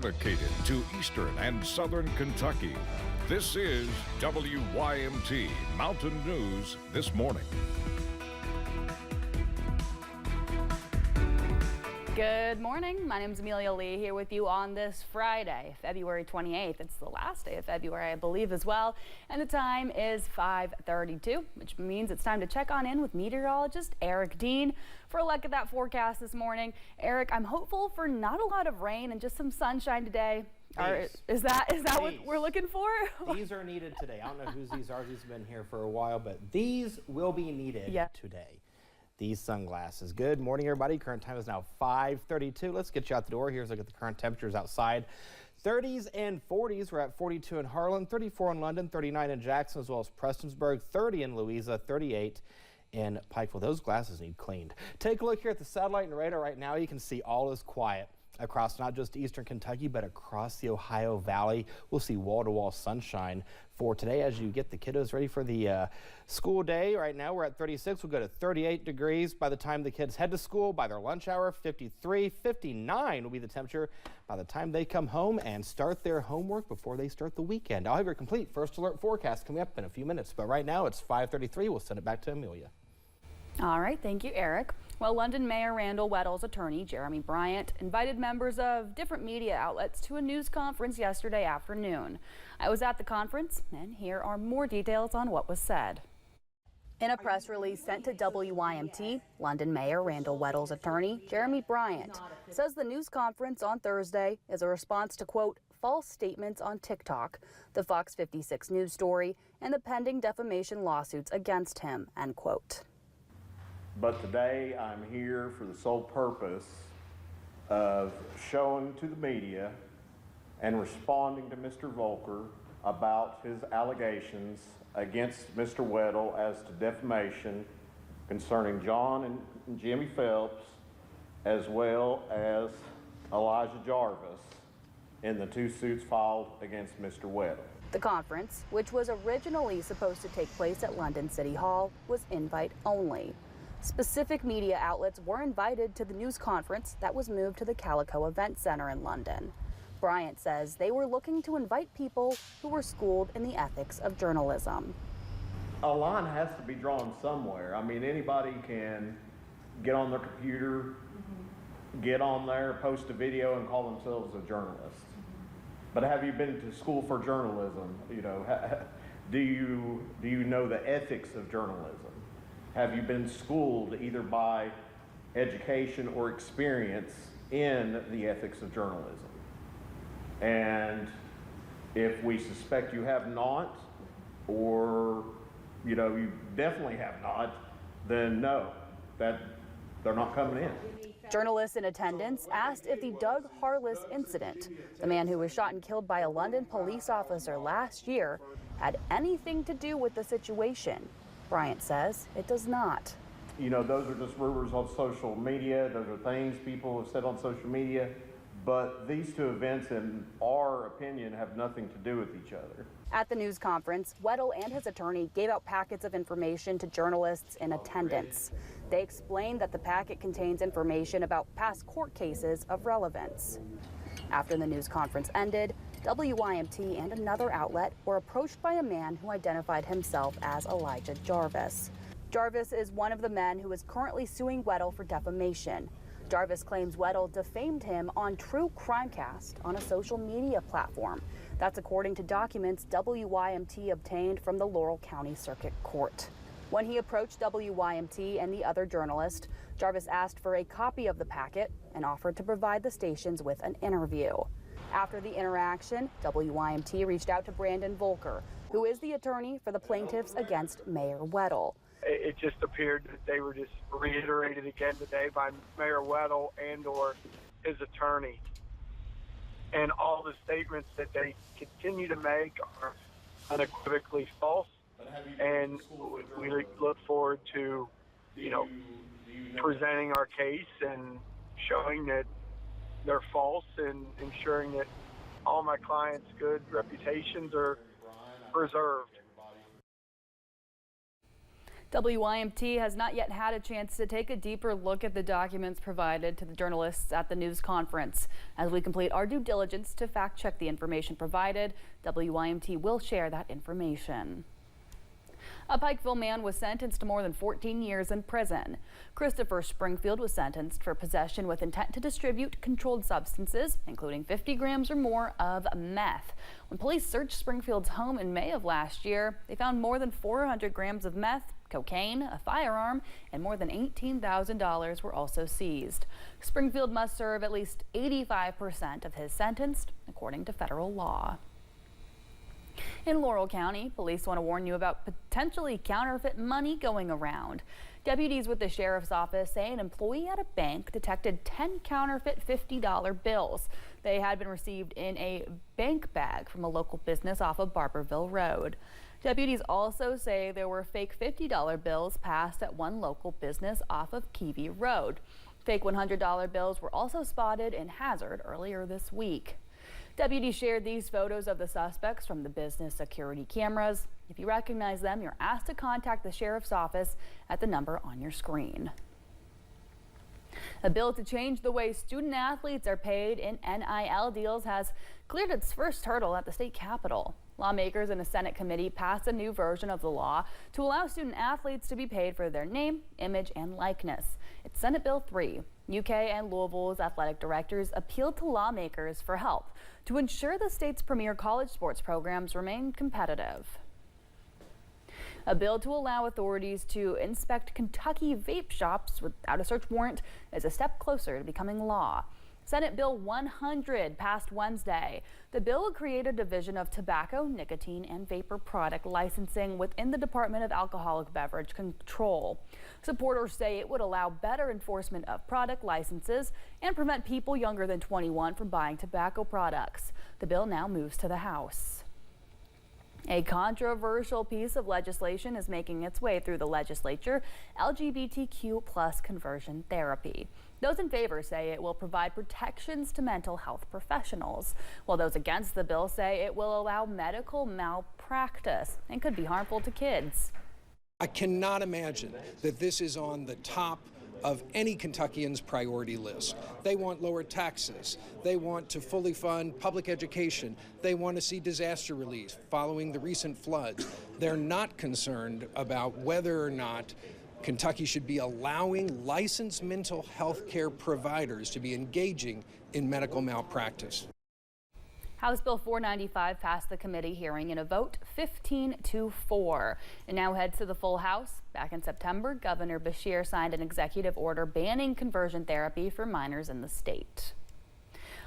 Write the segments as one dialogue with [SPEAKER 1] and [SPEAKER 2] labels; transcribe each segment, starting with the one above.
[SPEAKER 1] Dedicated to Eastern and Southern Kentucky. This is WYMT Mountain News This Morning.
[SPEAKER 2] Good morning. My name is Amelia Lee here with you on this Friday, February 28th. It's the last day of February, I believe, as well. And the time is 5:32, which means it's time to check on in with meteorologist Eric Dean for a look at that forecast this morning. Eric, I'm hopeful for not a lot of rain and just some sunshine today. Is that what we're looking for?
[SPEAKER 3] These are needed today. I don't know whose these are. These have been here for a while, but these will be needed today. These sunglasses. Good morning, everybody. Current time is now 5:32. Let's get you out the door. Here's a look at the current temperatures outside. 30s and 40s. We're at 42 in Harlan, 34 in London, 39 in Jackson, as well as Prestonsburg, 30 in Louisa, 38 in Pikeville. Those glasses need cleaned. Take a look here at the satellite and radar right now. You can see all is quiet across not just eastern Kentucky, but across the Ohio Valley. We'll see wall-to-wall sunshine for today as you get the kiddos ready for the school day. Right now we're at 36. We'll go to 38 degrees by the time the kids head to school. By their lunch hour, 53, 59 will be the temperature by the time they come home and start their homework before they start the weekend. I'll have your complete first alert forecast coming up in a few minutes, but right now it's 5:33. We'll send it back to Amelia.
[SPEAKER 2] All right, thank you, Eric. Well, London Mayor Randall Weddle's attorney, Jeremy Bryant, invited members of different media outlets to a news conference yesterday afternoon. I was at the conference, and here are more details on what was said. In a press release sent to WYMT, London Mayor Randall Weddle's attorney, Jeremy Bryant, says the news conference on Thursday is a response to, quote, false statements on TikTok, the Fox 56 news story, and the pending defamation lawsuits against him, end quote.
[SPEAKER 4] But today I'm here for the sole purpose of showing to the media and responding to Mr. Volker about his allegations against Mr. Weddle as to defamation concerning John and Jimmy Phelps, as well as Elijah Jarvis in the two suits filed against Mr. Weddle.
[SPEAKER 2] The conference, which was originally supposed to take place at London City Hall, was invite only. Specific media outlets were invited to the news conference that was moved to the Calico Event Center in London. Bryant says they were looking to invite people who were schooled in the ethics of journalism.
[SPEAKER 4] A line has to be drawn somewhere. I mean, anybody can get on their computer, get on there, post a video, and call themselves a journalist. But have you been to school for journalism? You know, do you know the ethics of journalism? Have you been schooled either by education or experience in the ethics of journalism? And if we suspect you have not, or you definitely have not, then no, that they're not coming in.
[SPEAKER 2] Journalists in attendance asked if the Doug Harless incident, the man who was shot and killed by a London police officer last year, had anything to do with the situation. Bryant says it does not.
[SPEAKER 4] You know, those are just rumors on social media. Those are things people have said on social media. But these two events, in our opinion, have nothing to do with each other. At
[SPEAKER 2] the news conference, Weddle and his attorney gave out packets of information to journalists in attendance. They explained that the packet contains information about past court cases of relevance. After the news conference ended, WYMT and another outlet were approached by a man who identified himself as Elijah Jarvis. Jarvis is one of the men who is currently suing Weddle for defamation. Jarvis claims Weddle defamed him on True Crimecast on a social media platform. That's according to documents WYMT obtained from the Laurel County Circuit Court. When he approached WYMT and the other journalist, Jarvis asked for a copy of the packet and offered to provide the stations with an interview. After the interaction, WYMT reached out to Brandon Volker, who is the attorney for the plaintiffs against Mayor Weddle.
[SPEAKER 5] It just appeared that they were just reiterated again today by Mayor Weddle and or his attorney. And all the statements that they continue to make are unequivocally false. And we look forward to, presenting our case and showing that they're false and ensuring that all my clients' good reputations are preserved.
[SPEAKER 2] WYMT has not yet had a chance to take a deeper look at the documents provided to the journalists at the news conference. As we complete our due diligence to fact check the information provided, WYMT will share that information. A Pikeville man was sentenced to more than 14 years in prison. Christopher Springfield was sentenced for possession with intent to distribute controlled substances, including 50 grams or more of meth. When police searched Springfield's home in May of last year, they found more than 400 grams of meth, cocaine, a firearm, and more than $18,000 were also seized. Springfield must serve at least 85% of his sentence, according to federal law. In Laurel County, police want to warn you about potentially counterfeit money going around. Deputies with the sheriff's office say an employee at a bank detected 10 counterfeit $50 bills. They had been received in a bank bag from a local business off of Barberville Road. Deputies also say there were fake $50 bills passed at one local business off of Keevee Road. Fake $100 bills were also spotted in Hazard earlier this week. Deputies shared these photos of the suspects from the business security cameras. If you recognize them, you're asked to contact the sheriff's office at the number on your screen. A bill to change the way student athletes are paid in NIL deals has cleared its first hurdle at the state capitol. Lawmakers in a Senate committee passed a new version of the law to allow student athletes to be paid for their name, image, and likeness. It's Senate Bill 3. UK and Louisville's athletic directors appealed to lawmakers for help to ensure the state's premier college sports programs remain competitive. A bill to allow authorities to inspect Kentucky vape shops without a search warrant is a step closer to becoming law. Senate Bill 100 passed Wednesday. The bill will create a division of tobacco, nicotine, and vapor product licensing within the Department of Alcoholic Beverage Control. Supporters say it would allow better enforcement of product licenses and prevent people younger than 21 from buying tobacco products. The bill now moves to the House. A controversial piece of legislation is making its way through the legislature: LGBTQ+ conversion therapy. Those in favor say it will provide protections to mental health professionals, while those against the bill say it will allow medical malpractice and could be harmful to kids.
[SPEAKER 6] I cannot imagine that this is on the top of any Kentuckian's priority list. They want lower taxes. They want to fully fund public education. They want to see disaster relief following the recent floods. They're not concerned about whether or not Kentucky should be allowing licensed mental health care providers to be engaging in medical malpractice.
[SPEAKER 2] House Bill 495 passed the committee hearing in a vote 15-4. It now heads to the full House. Back in September, Governor Beshear signed an executive order banning conversion therapy for minors in the state.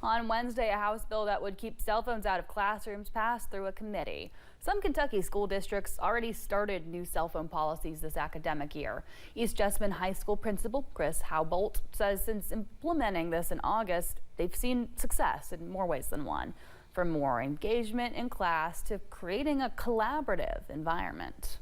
[SPEAKER 2] On Wednesday, a House bill that would keep cell phones out of classrooms passed through a committee. Some Kentucky school districts already started new cell phone policies this academic year. East Jessamine High School principal Chris Howbolt says since implementing this in August, they've seen success in more ways than one, from more engagement in class to creating a collaborative environment.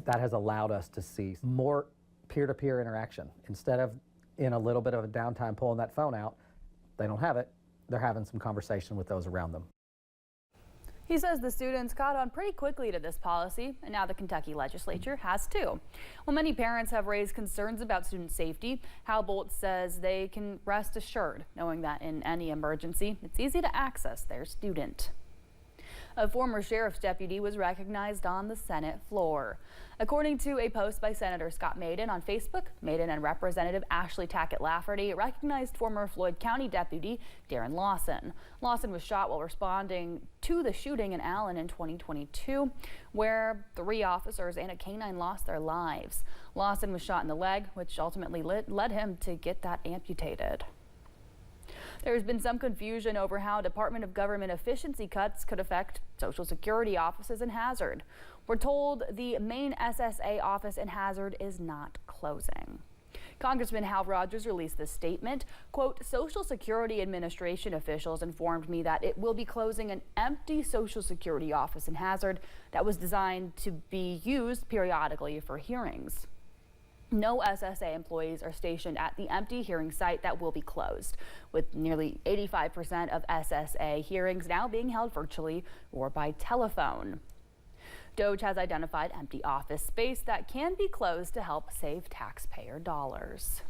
[SPEAKER 7] That has allowed us to see more peer-to-peer interaction. Instead of in a little bit of a downtime pulling that phone out, they don't have it, they're having some conversation with those around them.
[SPEAKER 2] He says the students caught on pretty quickly to this policy, and now the Kentucky legislature has too. While many parents have raised concerns about student safety, Howbolt says they can rest assured knowing that in any emergency, it's easy to access their student. A former sheriff's deputy was recognized on the Senate floor. According to a post by Senator Scott Maiden on Facebook, Maiden and Representative Ashley Tackett Lafferty recognized former Floyd County Deputy Darren Lawson. Lawson was shot while responding to the shooting in Allen in 2022, where 3 officers and a canine lost their lives. Lawson was shot in the leg, which ultimately led him to get that amputated. There's been some confusion over how Department of Government efficiency cuts could affect Social Security offices in Hazard. We're told the main SSA office in Hazard is not closing. Congressman Hal Rogers released this statement, quote, Social Security Administration officials informed me that it will be closing an empty Social Security office in Hazard that was designed to be used periodically for hearings. No SSA employees are stationed at the empty hearing site that will be closed, with nearly 85% of SSA hearings now being held virtually or by telephone. DOJ has identified empty office space that can be closed to help save taxpayer dollars.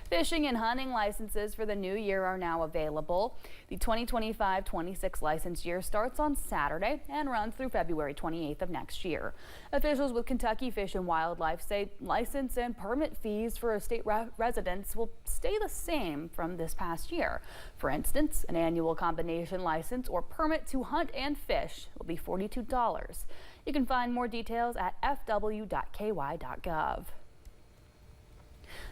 [SPEAKER 2] Fishing and hunting licenses for the new year are now available. The 2025-26 license year starts on Saturday and runs through February 28th of next year. Officials with Kentucky Fish and Wildlife say license and permit fees for state residents will stay the same from this past year. For instance, an annual combination license or permit to hunt and fish will be $42. You can find more details at fw.ky.gov.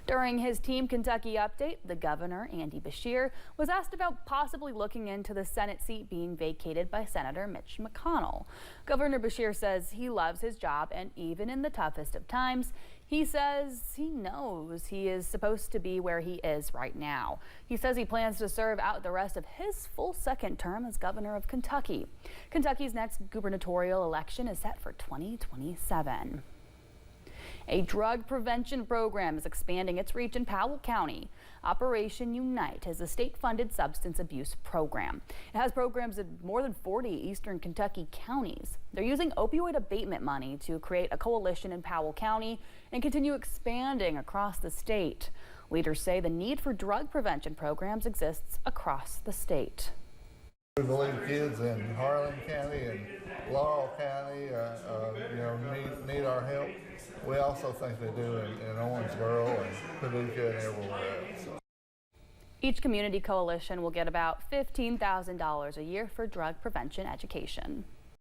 [SPEAKER 2] During his Team Kentucky update, the governor, Andy Beshear, was asked about possibly looking into the Senate seat being vacated by Senator Mitch McConnell. Governor Beshear says he loves his job, and even in the toughest of times, he says he knows he is supposed to be where he is right now. He says he plans to serve out the rest of his full second term as governor of Kentucky. Kentucky's next gubernatorial election is set for 2027. A drug prevention program is expanding its reach in Powell County. Operation Unite is a state-funded substance abuse program. It has programs in more than 40 eastern Kentucky counties. They're using opioid abatement money to create a coalition in Powell County and continue expanding across the state. Leaders say the need for drug prevention programs exists across the state.
[SPEAKER 8] We believe kids in Harlan County and Laurel County need our help. We also think they do in Owensboro and Paducah and everywhere else.
[SPEAKER 2] Each community coalition will get about $15,000 a year for drug prevention education.